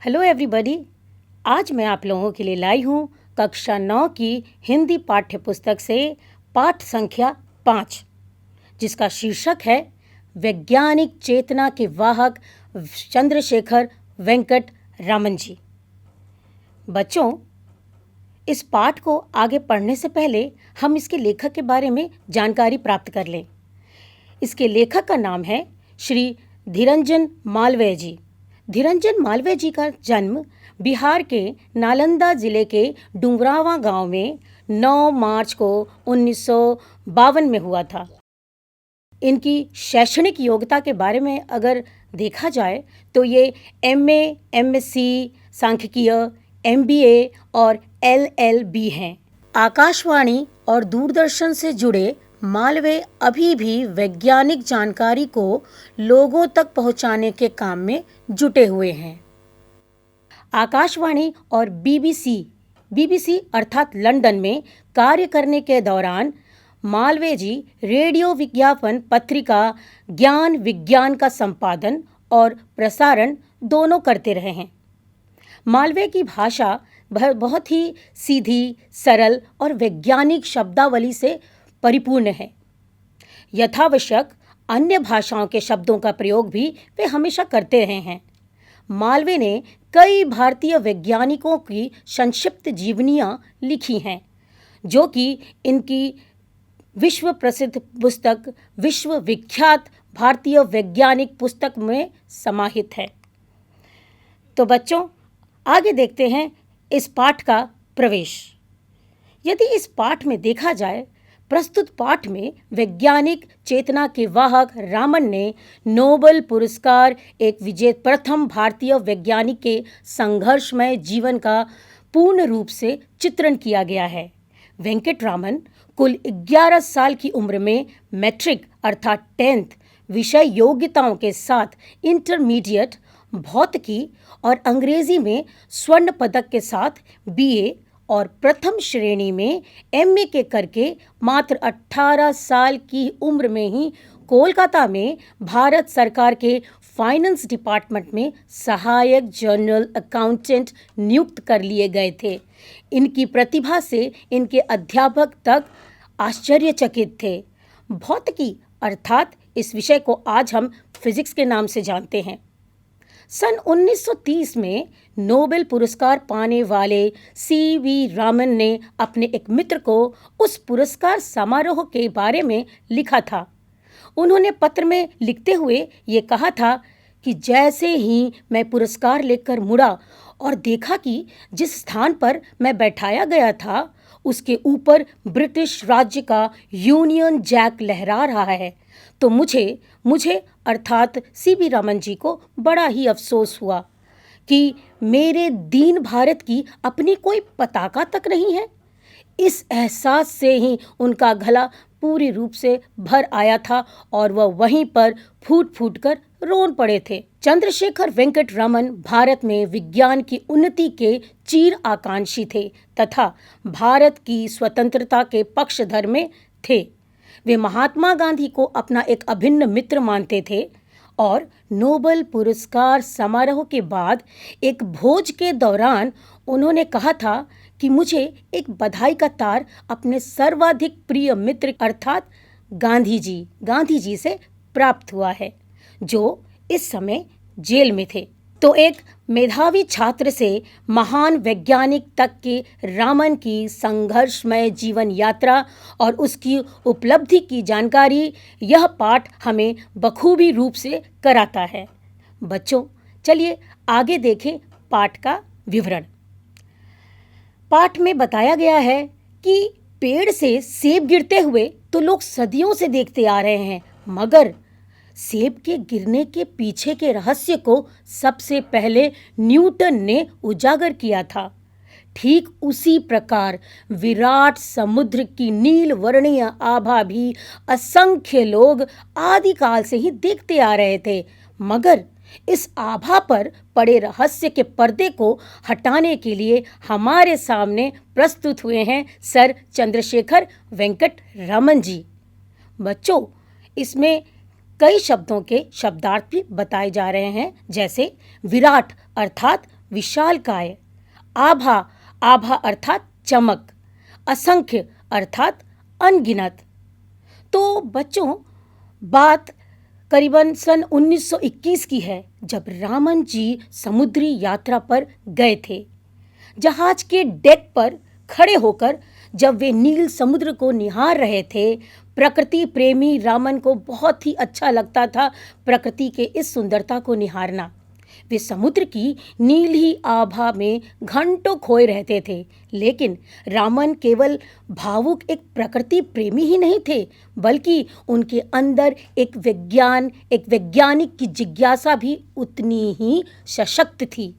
Hello everybody. आज मैं आप लोगों के लिए लाई हूँ कक्षा 9 की हिंदी पाठ्य पुस्तक से पाठ संख्या 5, जिसका शीर्षक है वैज्ञानिक चेतना के वाहक चंद्रशेखर वेंकट रामन जी। बच्चों, इस पाठ को आगे पढ़ने से पहले हम इसके लेखक के बारे में जानकारी प्राप्त कर लें। इसके लेखक का नाम है श्री धीरंजन मालवीय जी। धीरंजन मालवीय जी का जन्म बिहार के नालंदा जिले के डुमरावा गांव में 9 मार्च को 1952 में हुआ था। इनकी शैक्षणिक योग्यता के बारे में अगर देखा जाए तो ये MA, MSc सांख्यिकीय, MBA और LLB हैं। आकाशवाणी और दूरदर्शन से जुड़े मालवीय अभी भी वैज्ञानिक जानकारी को लोगों तक पहुंचाने के काम में जुटे हुए हैं। आकाशवाणी और BBC अर्थात लंदन में कार्य करने के दौरान मालवीय जी रेडियो विज्ञापन पत्रिका ज्ञान विज्ञान का संपादन और प्रसारण दोनों करते रहे हैं। मालवीय की भाषा बहुत ही सीधी, सरल और वैज्ञानिक शब्दावली से परिपूर्ण है। यथावश्यक अन्य भाषाओं के शब्दों का प्रयोग भी वे हमेशा करते रहे हैं। मालवीय ने कई भारतीय वैज्ञानिकों की संक्षिप्त जीवनियां लिखी हैं, जो कि इनकी विश्व प्रसिद्ध पुस्तक विश्व विख्यात भारतीय वैज्ञानिक पुस्तक में समाहित है। तो बच्चों, आगे देखते हैं इस पाठ का प्रवेश। यदि इस पाठ में देखा जाए, प्रस्तुत पाठ में वैज्ञानिक चेतना के वाहक रामन ने नोबेल पुरस्कार एक विजेता प्रथम भारतीय वैज्ञानिक के संघर्षमय जीवन का पूर्ण रूप से चित्रण किया गया है। वेंकट रामन कुल 11 साल की उम्र में मैट्रिक अर्थात 10th विषय योग्यताओं के साथ इंटरमीडिएट भौतिकी और अंग्रेजी में स्वर्ण पदक के साथ BA और प्रथम श्रेणी में MA के करके मात्र 18 साल की उम्र में ही कोलकाता में भारत सरकार के फाइनेंस डिपार्टमेंट में सहायक जनरल अकाउंटेंट नियुक्त कर लिए गए थे। इनकी प्रतिभा से इनके अध्यापक तक आश्चर्यचकित थे। भौतिकी अर्थात इस विषय को आज हम फिजिक्स के नाम से जानते हैं। सन 1930 में नोबेल पुरस्कार पाने वाले CV रामन ने अपने एक मित्र को उस पुरस्कार समारोह के बारे में लिखा था। उन्होंने पत्र में लिखते हुए ये कहा था कि जैसे ही मैं पुरस्कार लेकर मुड़ा और देखा कि जिस स्थान पर मैं बैठाया गया था उसके ऊपर ब्रिटिश राज्य का यूनियन जैक लहरा रहा है, तो मुझे अर्थात CV रामन जी को बड़ा ही अफसोस हुआ कि मेरे दीन भारत की अपनी कोई पताका तक नहीं है। इस एहसास से ही उनका गला पूरी रूप से भर आया था और वह वहीं पर फूट फूट कर रोन पड़े थे। चंद्रशेखर वेंकट रामन भारत में विज्ञान की उन्नति के चीर आकांक्षी थे तथा भारत की स्वतंत्रता के पक्षधर में थे। वे महात्मा गांधी को अपना एक अभिन्न मित्र मानते थे और नोबेल पुरस्कार समारोह के बाद एक भोज के दौरान उन्होंने कहा था कि मुझे एक बधाई का तार अपने सर्वाधिक प्रिय मित्र अर्थात गांधी जी से प्राप्त हुआ है, जो इस समय जेल में थे। तो एक मेधावी छात्र से महान वैज्ञानिक तक के रामन की संघर्षमय जीवन यात्रा और उसकी उपलब्धि की जानकारी यह पाठ हमें बखूबी रूप से कराता है। बच्चों, चलिए आगे देखें पाठ का विवरण। पाठ में बताया गया है कि पेड़ से सेब गिरते हुए तो लोग सदियों से देखते आ रहे हैं, मगर सेब के गिरने के पीछे के रहस्य को सबसे पहले न्यूटन ने उजागर किया था। ठीक उसी प्रकार विराट समुद्र की नील वर्णीय आभा भी असंख्य लोग आदिकाल से ही देखते आ रहे थे, मगर इस आभा पर पड़े रहस्य के पर्दे को हटाने के लिए हमारे सामने प्रस्तुत हुए हैं सर चंद्रशेखर वेंकट रामन जी। बच्चों, इसमें कई शब्दों के शब्दार्थ भी बताए जा रहे हैं, जैसे विराट अर्थात विशालकाय, आभा, आभा अर्थात चमक, असंख्य अर्थात अनगिनत। तो बच्चों, बात करीबन सन 1921 की है, जब रामन जी समुद्री यात्रा पर गए थे। जहाज के डेक पर खड़े होकर जब वे नील समुद्र को निहार रहे थे, प्रकृति प्रेमी रामन को बहुत ही अच्छा लगता था प्रकृति के इस सुंदरता को निहारना। वे समुद्र की नीली आभा में घंटों खोए रहते थे। लेकिन रामन केवल भावुक एक प्रकृति प्रेमी ही नहीं थे, बल्कि उनके अंदर एक वैज्ञानिक की जिज्ञासा भी उतनी ही सशक्त थी।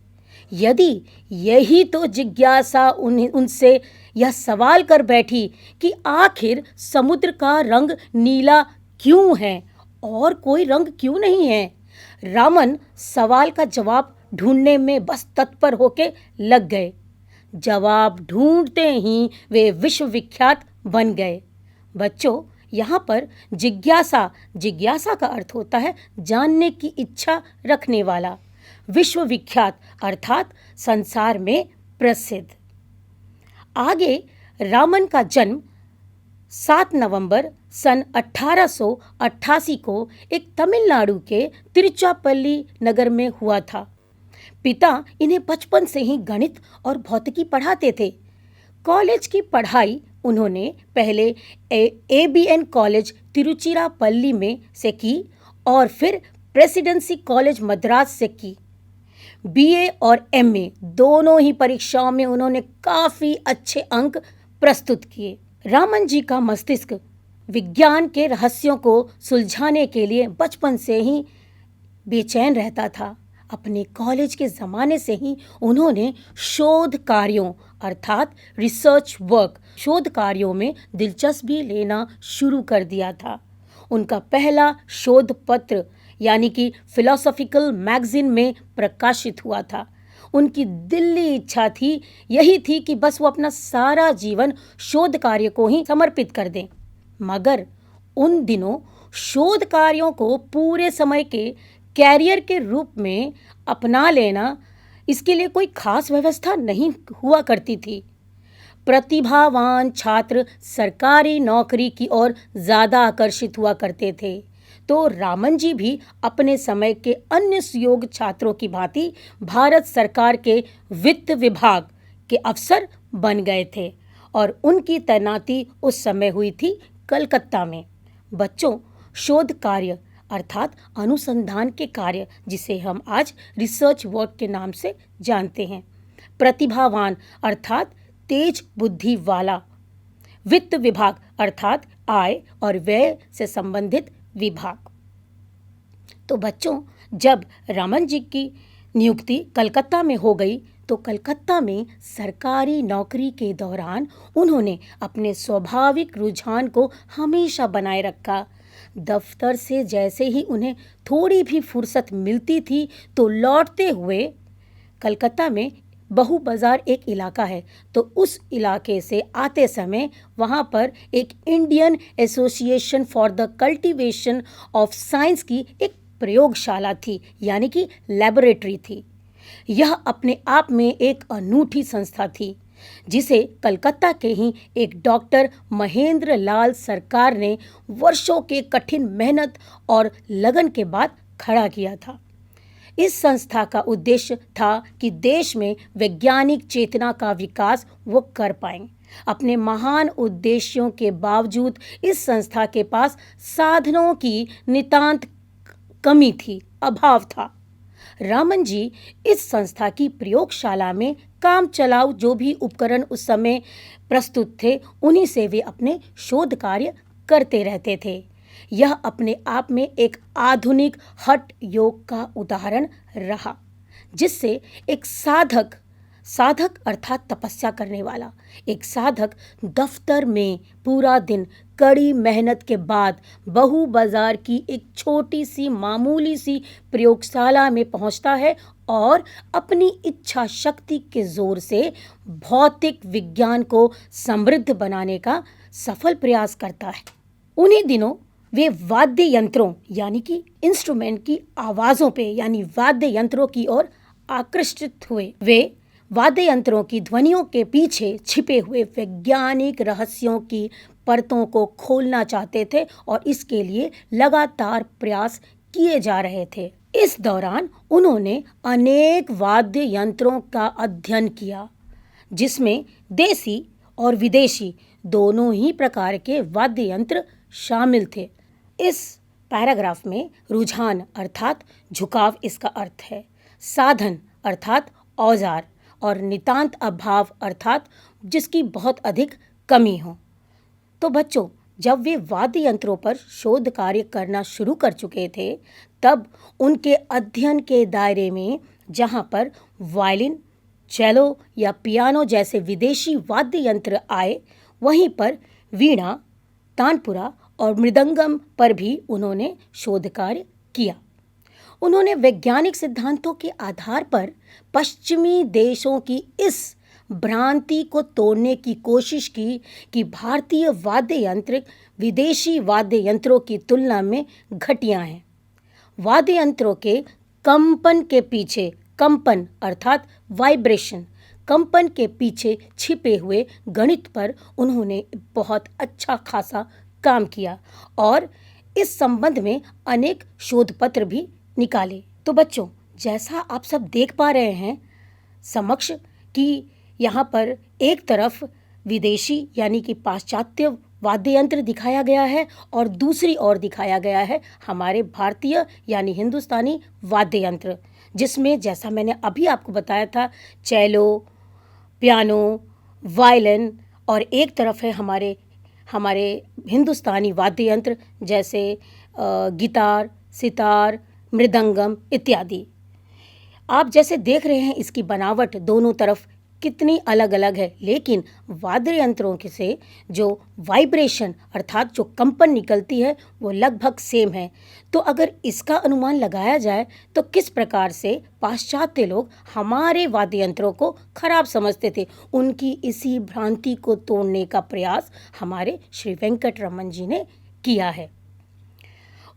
यदि यही तो जिज्ञासा उनसे यह सवाल कर बैठी कि आखिर समुद्र का रंग नीला क्यों है और कोई रंग क्यों नहीं है, रामन सवाल का जवाब ढूंढने में बस तत्पर होके लग गए। जवाब ढूंढते ही वे विश्वविख्यात बन गए। बच्चों, यहाँ पर जिज्ञासा का अर्थ होता है जानने की इच्छा रखने वाला। विश्वविख्यात अर्थात संसार में प्रसिद्ध। आगे रामन का जन्म 7 नवंबर सन 1888 को एक तमिलनाडु के तिरुचिरापल्ली नगर में हुआ था। पिता इन्हें बचपन से ही गणित और भौतिकी पढ़ाते थे। कॉलेज की पढ़ाई उन्होंने पहले ABN कॉलेज तिरुचिरापल्ली में से की और फिर प्रेसिडेंसी कॉलेज मद्रास से की। BA और MA दोनों ही परीक्षाओं में उन्होंने काफ़ी अच्छे अंक प्रस्तुत किए। रामन जी का मस्तिष्क विज्ञान के रहस्यों को सुलझाने के लिए बचपन से ही बेचैन रहता था। अपने कॉलेज के ज़माने से ही उन्होंने शोध कार्यों अर्थात शोध कार्यों में दिलचस्पी लेना शुरू कर दिया था। उनका पहला शोध पत्र यानी कि फिलोसॉफिकल मैगजीन में प्रकाशित हुआ था। उनकी दिली इच्छा यही थी कि बस वो अपना सारा जीवन शोध कार्य को ही समर्पित कर दें। मगर उन दिनों शोध कार्यों को पूरे समय के कैरियर के रूप में अपना लेना, इसके लिए कोई खास व्यवस्था नहीं हुआ करती थी। प्रतिभावान छात्र सरकारी नौकरी की ओर ज़्यादा आकर्षित हुआ करते थे, तो रामन जी भी अपने समय के अन्य सुयोग्य छात्रों की भांति भारत सरकार के वित्त विभाग के अफसर बन गए थे और उनकी तैनाती उस समय हुई थी कलकत्ता में। बच्चों, शोध कार्य अर्थात अनुसंधान के कार्य, जिसे हम आज रिसर्च वर्क के नाम से जानते हैं। प्रतिभावान अर्थात तेज बुद्धि वाला। वित्त विभाग अर्थात आय और व्यय से संबंधित विभाग। तो बच्चों, जब रामन जी की नियुक्ति कलकत्ता में हो गई तो कलकत्ता में सरकारी नौकरी के दौरान उन्होंने अपने स्वाभाविक रुझान को हमेशा बनाए रखा। दफ्तर से जैसे ही उन्हें थोड़ी भी फुर्सत मिलती थी तो लौटते हुए, कलकत्ता में बहु बाजार एक इलाका है, तो उस इलाके से आते समय वहाँ पर एक Indian association for the cultivation of science की एक प्रयोगशाला थी, यानी कि लैबोरेटरी थी। यह अपने आप में एक अनूठी संस्था थी, जिसे कलकत्ता के ही एक डॉक्टर महेंद्र लाल सरकार ने वर्षों के कठिन मेहनत और लगन के बाद खड़ा किया था। इस संस्था का उद्देश्य था कि देश में वैज्ञानिक चेतना का विकास वो कर पाएं। अपने महान उद्देश्यों के बावजूद इस संस्था के पास साधनों की नितांत कमी थी, अभाव था। रामन जी इस संस्था की प्रयोगशाला में काम चलाऊ जो भी उपकरण उस समय प्रस्तुत थे, उन्हीं से वे अपने शोध कार्य करते रहते थे। यह अपने आप में एक आधुनिक हठ योग का उदाहरण रहा, जिससे एक साधक अर्थात तपस्या करने वाला एक साधक दफ्तर में पूरा दिन कड़ी मेहनत के बाद बहु बाजार की एक छोटी सी मामूली सी प्रयोगशाला में पहुंचता है और अपनी इच्छा शक्ति के जोर से भौतिक विज्ञान को समृद्ध बनाने का सफल प्रयास करता है। उन्हीं दिनों वे वाद्य यंत्रों यानी कि इंस्ट्रूमेंट की आवाज़ों पे यानी वाद्य यंत्रों की ओर आकृष्ट हुए। वे वाद्य यंत्रों की ध्वनियों के पीछे छिपे हुए वैज्ञानिक रहस्यों की परतों को खोलना चाहते थे और इसके लिए लगातार प्रयास किए जा रहे थे। इस दौरान उन्होंने अनेक वाद्य यंत्रों का अध्ययन किया, जिसमें देसी और विदेशी दोनों ही प्रकार के वाद्य यंत्र शामिल थे। इस पैराग्राफ में रुझान अर्थात झुकाव इसका अर्थ है, साधन अर्थात औजार और नितांत अभाव अर्थात जिसकी बहुत अधिक कमी हो। तो बच्चों, जब वे वाद्य यंत्रों पर शोध कार्य करना शुरू कर चुके थे, तब उनके अध्ययन के दायरे में जहाँ पर वायलिन, चेलो या पियानो जैसे विदेशी वाद्य यंत्र आए, वहीं पर वीणा, तानपुरा और मृदंगम पर भी उन्होंने शोध कार्य किया। उन्होंने वैज्ञानिक सिद्धांतों के आधार पर पश्चिमी देशों की इस भ्रांति को तोड़ने की कोशिश की कि भारतीय वाद्य यंत्र विदेशी वाद्य यंत्रों की तुलना में घटिया हैं। वाद्य यंत्रों के कंपन के पीछे, कंपन अर्थात वाइब्रेशन, कंपन के पीछे छिपे हुए गणित पर उन्होंने बहुत अच्छा खासा काम किया और इस संबंध में अनेक शोध पत्र भी निकाले। तो बच्चों, जैसा आप सब देख पा रहे हैं समक्ष कि यहाँ पर एक तरफ विदेशी यानी कि पाश्चात्य वाद्य यंत्र दिखाया गया है और दूसरी ओर दिखाया गया है हमारे भारतीय यानी हिंदुस्तानी वाद्य यंत्र, जिसमें जैसा मैंने अभी आपको बताया था चेलो, पियानो, वायलिन और एक तरफ है हमारे हिंदुस्तानी वाद्य यंत्र जैसे गिटार, सितार, मृदंगम इत्यादि। आप जैसे देख रहे हैं इसकी बनावट दोनों तरफ कितनी अलग अलग है, लेकिन वाद्य यंत्रों के से जो वाइब्रेशन अर्थात जो कंपन निकलती है वो लगभग सेम है। तो अगर इसका अनुमान लगाया जाए तो किस प्रकार से पाश्चात्य लोग हमारे वाद्य यंत्रों को खराब समझते थे, उनकी इसी भ्रांति को तोड़ने का प्रयास हमारे श्री वेंकटरमन जी ने किया है।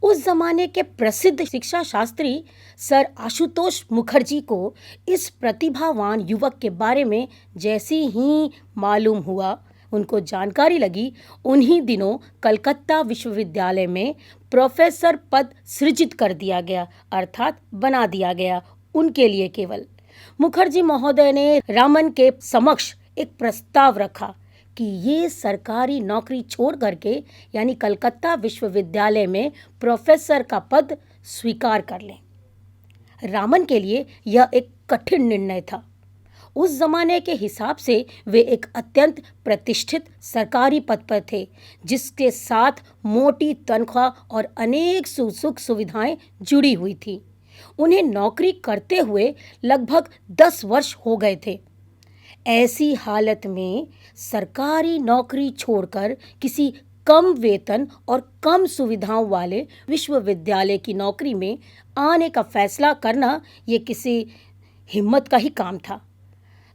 उस जमाने के प्रसिद्ध शिक्षा शास्त्री सर आशुतोष मुखर्जी को इस प्रतिभावान युवक के बारे में जैसे ही मालूम हुआ, उनको जानकारी लगी, उन्हीं दिनों कलकत्ता विश्वविद्यालय में प्रोफेसर पद सृजित कर दिया गया अर्थात बना दिया गया उनके लिए केवल। मुखर्जी महोदय ने रामन के समक्ष एक प्रस्ताव रखा कि ये सरकारी नौकरी छोड़ करके यानी कलकत्ता विश्वविद्यालय में प्रोफेसर का पद स्वीकार कर लें। रामन के लिए यह एक कठिन निर्णय था। उस जमाने के हिसाब से वे एक अत्यंत प्रतिष्ठित सरकारी पद पर थे, जिसके साथ मोटी तनख्वाह और अनेक सुख सुविधाएं जुड़ी हुई थी। उन्हें नौकरी करते हुए लगभग 10 वर्ष हो गए थे। ऐसी हालत में सरकारी नौकरी छोड़कर किसी कम वेतन और कम सुविधाओं वाले विश्वविद्यालय की नौकरी में आने का फैसला करना ये किसी हिम्मत का ही काम था।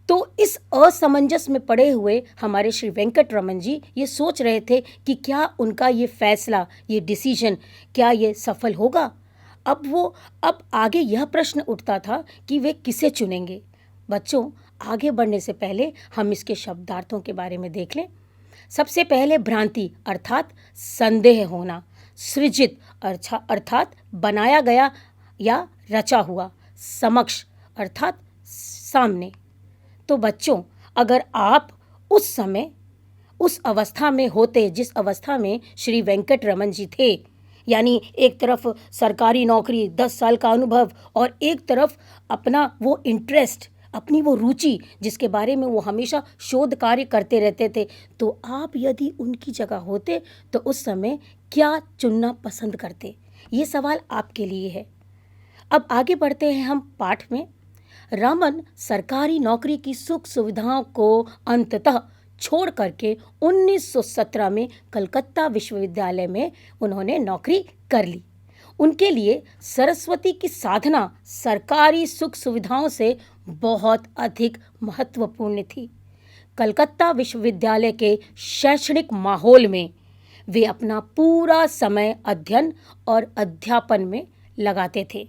तो इस असमंजस में पड़े हुए हमारे श्री वेंकटरमन जी ये सोच रहे थे कि क्या उनका ये फैसला, ये डिसीजन क्या ये सफल होगा। अब आगे यह प्रश्न उठता था कि वे किसे चुनेंगे। बच्चों, आगे बढ़ने से पहले हम इसके शब्दार्थों के बारे में देख लें। सबसे पहले भ्रांति अर्थात संदेह होना, सृजित अर्थात बनाया गया या रचा हुआ, समक्ष अर्थात सामने। तो बच्चों, अगर आप उस समय उस अवस्था में होते जिस अवस्था में श्री वेंकटरमन जी थे, यानी एक तरफ सरकारी नौकरी, 10 साल का अनुभव और एक तरफ अपना वो इंटरेस्ट, अपनी वो रुचि जिसके बारे में वो हमेशा शोध कार्य करते रहते थे, तो आप यदि उनकी जगह होते तो उस समय क्या चुनना पसंद करते? ये सवाल आपके लिए है। अब आगे बढ़ते हैं हम पाठ में। रामन सरकारी नौकरी की सुख सुविधाओं को अंततः छोड़ करके 1917 में कलकत्ता विश्वविद्यालय में उन्होंने नौकरी कर ली। उनके लिए सरस्वती की साधना सरकारी सुख सुविधाओं से बहुत अधिक महत्वपूर्ण थी। कलकत्ता विश्वविद्यालय के शैक्षणिक माहौल में वे अपना पूरा समय अध्ययन और अध्यापन में लगाते थे।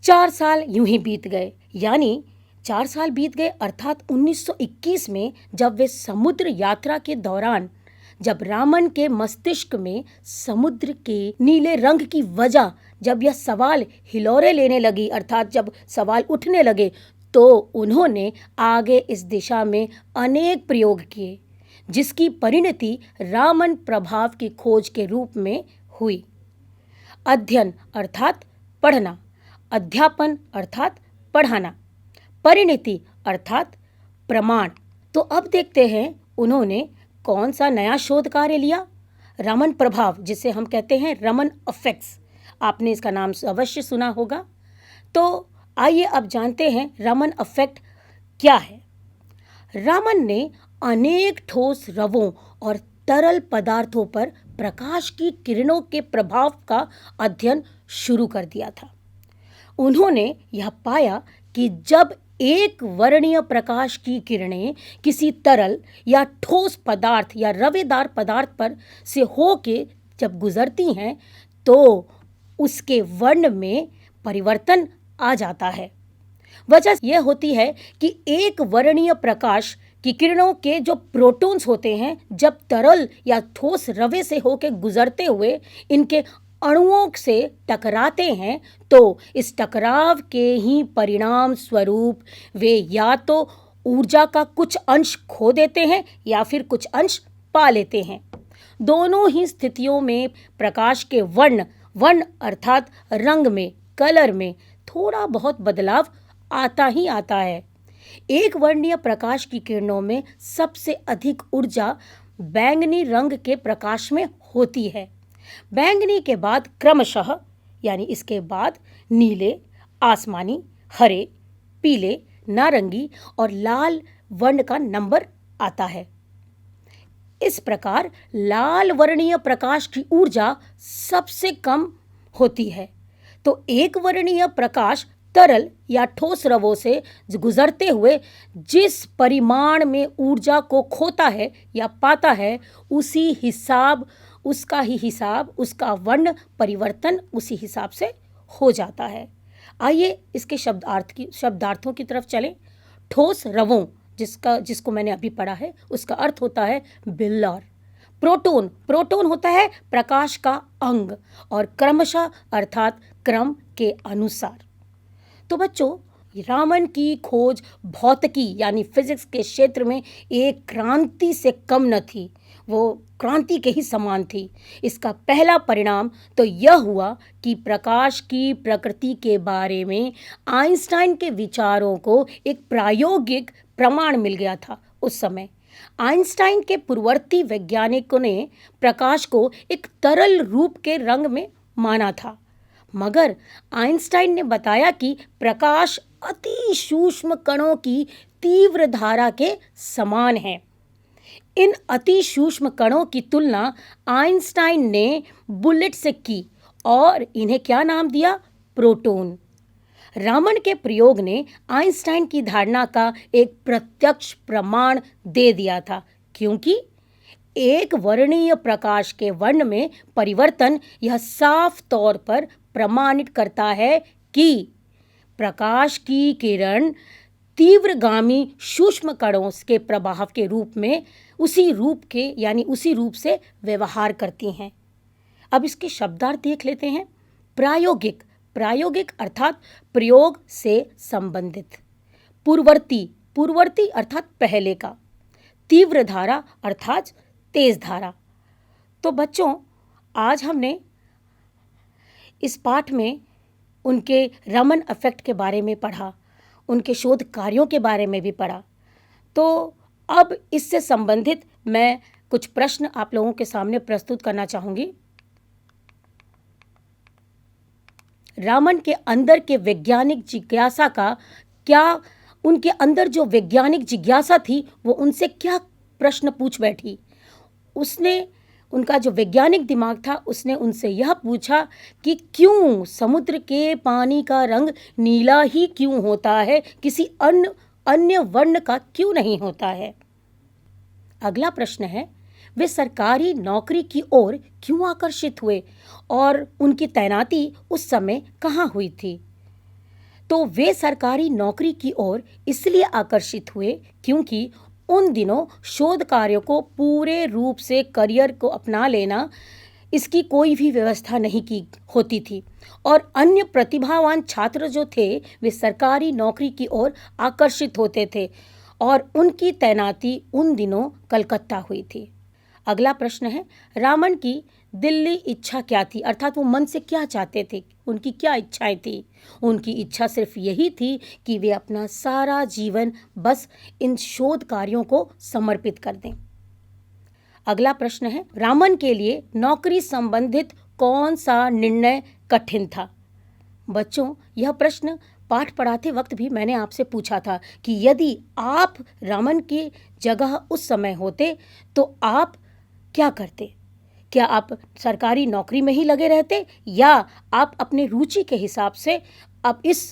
4 साल यूं ही बीत गए, यानी 4 साल बीत गए अर्थात 1921 में जब वे समुद्र यात्रा के दौरान जब रामन के मस्तिष्क में समुद्र के नीले रंग की वजह जब यह सवाल हिलोरे लेने लगी अर्थात जब सवाल उठने लगे, तो उन्होंने आगे इस दिशा में अनेक प्रयोग किए, जिसकी परिणति रामन प्रभाव की खोज के रूप में हुई। अध्ययन अर्थात पढ़ना, अध्यापन अर्थात पढ़ाना, परिणति अर्थात प्रमाण। तो अब देखते हैं उन्होंने कौन सा नया शोध कार्य लिया। रमन प्रभाव, जिसे हम कहते हैं रमन इफेक्ट्स, आपने इसका नाम अवश्य सुना होगा। तो आइए अब जानते हैं रमन इफेक्ट क्या है। रामन ने अनेक ठोस रवों और तरल पदार्थों पर प्रकाश की किरणों के प्रभाव का अध्ययन शुरू कर दिया था। उन्होंने यह पाया कि जब एक वर्णीय प्रकाश की किरणें किसी तरल या ठोस पदार्थ या रवेदार पदार्थ पर से होके जब गुजरती हैं, तो उसके वर्ण में परिवर्तन आ जाता है। वजह यह होती है कि एक वर्णीय प्रकाश की किरणों के जो प्रोटॉन्स होते हैं, जब तरल या ठोस रवे से होकर गुजरते हुए इनके अणुओं से टकराते हैं, तो इस टकराव के ही परिणाम स्वरूप वे या तो ऊर्जा का कुछ अंश खो देते हैं या फिर कुछ अंश पा लेते हैं। दोनों ही स्थितियों में प्रकाश के वर्ण अर्थात रंग में, कलर में थोड़ा बहुत बदलाव आता ही आता है। एक वर्णीय प्रकाश की किरणों में सबसे अधिक ऊर्जा बैंगनी रंग के प्रकाश में होती है। बैंगनी के बाद क्रमशः यानी इसके बाद नीले, आसमानी, हरे, पीले, नारंगी और लाल वर्ण का नंबर आता है। इस प्रकार लाल वर्णीय प्रकाश की ऊर्जा सबसे कम होती है। तो एक वर्णीय प्रकाश तरल या ठोस रवों से गुजरते हुए जिस परिमाण में ऊर्जा को खोता है या पाता है, उसका वर्ण परिवर्तन उसी हिसाब से हो जाता है। आइए इसके शब्दार्थों की तरफ चलें। ठोस रवों जिसको मैंने अभी पढ़ा है, उसका अर्थ होता है बिल्लर। प्रोटॉन होता है प्रकाश का अंग और क्रमशः अर्थात क्रम के अनुसार। तो बच्चों, रामन की खोज भौतिकी यानी फिजिक्स के क्षेत्र में एक क्रांति से कम न थी, वो क्रांति के ही समान थी। इसका पहला परिणाम तो यह हुआ कि प्रकाश की प्रकृति के बारे में आइंस्टाइन के विचारों को एक प्रायोगिक प्रमाण मिल गया था। उस समय आइंस्टाइन के पूर्ववर्ती वैज्ञानिकों ने प्रकाश को एक तरल रूप के रंग में माना था, मगर आइंस्टाइन ने बताया कि प्रकाश अति सूक्ष्म कणों की तीव्र धारा के समान है। इन अति सूक्ष्म कणों की तुलना आइंस्टाइन ने बुलेट से की और इन्हें क्या नाम दिया? प्रोटॉन। रामन के प्रयोग ने आइंस्टाइन की धारणा का एक प्रत्यक्ष प्रमाण दे दिया था, क्योंकि एक वर्णीय प्रकाश के वर्ण में परिवर्तन यह साफ तौर पर प्रमाणित करता है कि प्रकाश की किरण तीव्रगामी सूक्ष्म कणों के प्रभाव के रूप में उसी रूप से व्यवहार करती हैं। अब इसके शब्दार्थ देख लेते हैं। प्रायोगिक अर्थात प्रयोग से संबंधित। पूर्ववर्ती अर्थात पहले का। तीव्र धारा अर्थात तेज धारा। तो बच्चों, आज हमने इस पाठ में उनके रमन इफेक्ट के बारे में पढ़ा, उनके शोध कार्यों के बारे में भी पढ़ा। तो अब इससे संबंधित मैं कुछ प्रश्न आप लोगों के सामने प्रस्तुत करना चाहूँगी। रामन के अंदर के वैज्ञानिक जिज्ञासा का क्या, उनके अंदर जो वैज्ञानिक जिज्ञासा थी वो उनसे क्या प्रश्न पूछ बैठी? उनका जो वैज्ञानिक दिमाग था उसने उनसे यह पूछा कि क्यों समुद्र के पानी का रंग नीला ही क्यों होता है, किसी अन्य वर्ण का क्यों नहीं होता है? अगला प्रश्न है, वे सरकारी नौकरी की ओर क्यों आकर्षित हुए और उनकी तैनाती उस समय कहाँ हुई थी? तो वे सरकारी नौकरी की ओर इसलिए आकर्षित हुए क्योंकि उन दिनों शोध कार्यों को पूरे रूप से करियर को अपना लेना, इसकी कोई भी व्यवस्था नहीं की होती थी और अन्य प्रतिभावान छात्र जो थे वे सरकारी नौकरी की ओर आकर्षित होते थे और उनकी तैनाती उन दिनों कलकत्ता हुई थी। अगला प्रश्न है, रामन की दिल्ली इच्छा क्या थी, अर्थात वो मन से क्या चाहते थे, उनकी क्या इच्छाएं थी। उनकी इच्छा सिर्फ यही थी कि वे अपना सारा जीवन बस इन शोध कार्यों को समर्पित कर दें। अगला प्रश्न है, रामन के लिए नौकरी संबंधित कौन सा निर्णय कठिन था। बच्चों, यह प्रश्न पाठ पढ़ाते वक्त भी मैंने आपसे पूछा था कि यदि आप रामन की जगह उस समय होते तो आप क्या करते। क्या आप सरकारी नौकरी में ही लगे रहते या आप अपने रुचि के हिसाब से आप इस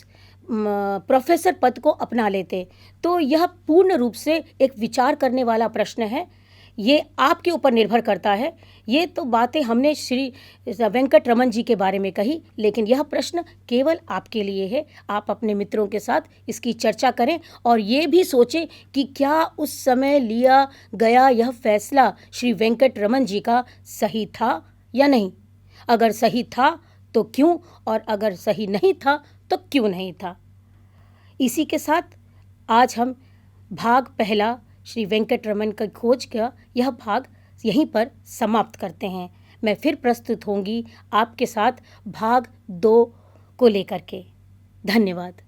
प्रोफेसर पद को अपना लेते। तो यह पूर्ण रूप से एक विचार करने वाला प्रश्न है, ये आपके ऊपर निर्भर करता है। ये तो बातें हमने श्री वेंकट रमन जी के बारे में कही, लेकिन यह प्रश्न केवल आपके लिए है। आप अपने मित्रों के साथ इसकी चर्चा करें और ये भी सोचें कि क्या उस समय लिया गया यह फैसला श्री वेंकट रमन जी का सही था या नहीं। अगर सही था तो क्यों, और अगर सही नहीं था तो क्यों नहीं था। इसी के साथ आज हम भाग पहला श्री वेंकट रमन की खोज का यह भाग यहीं पर समाप्त करते हैं। मैं फिर प्रस्तुत होंगी आपके साथ भाग 2 को लेकर के। धन्यवाद।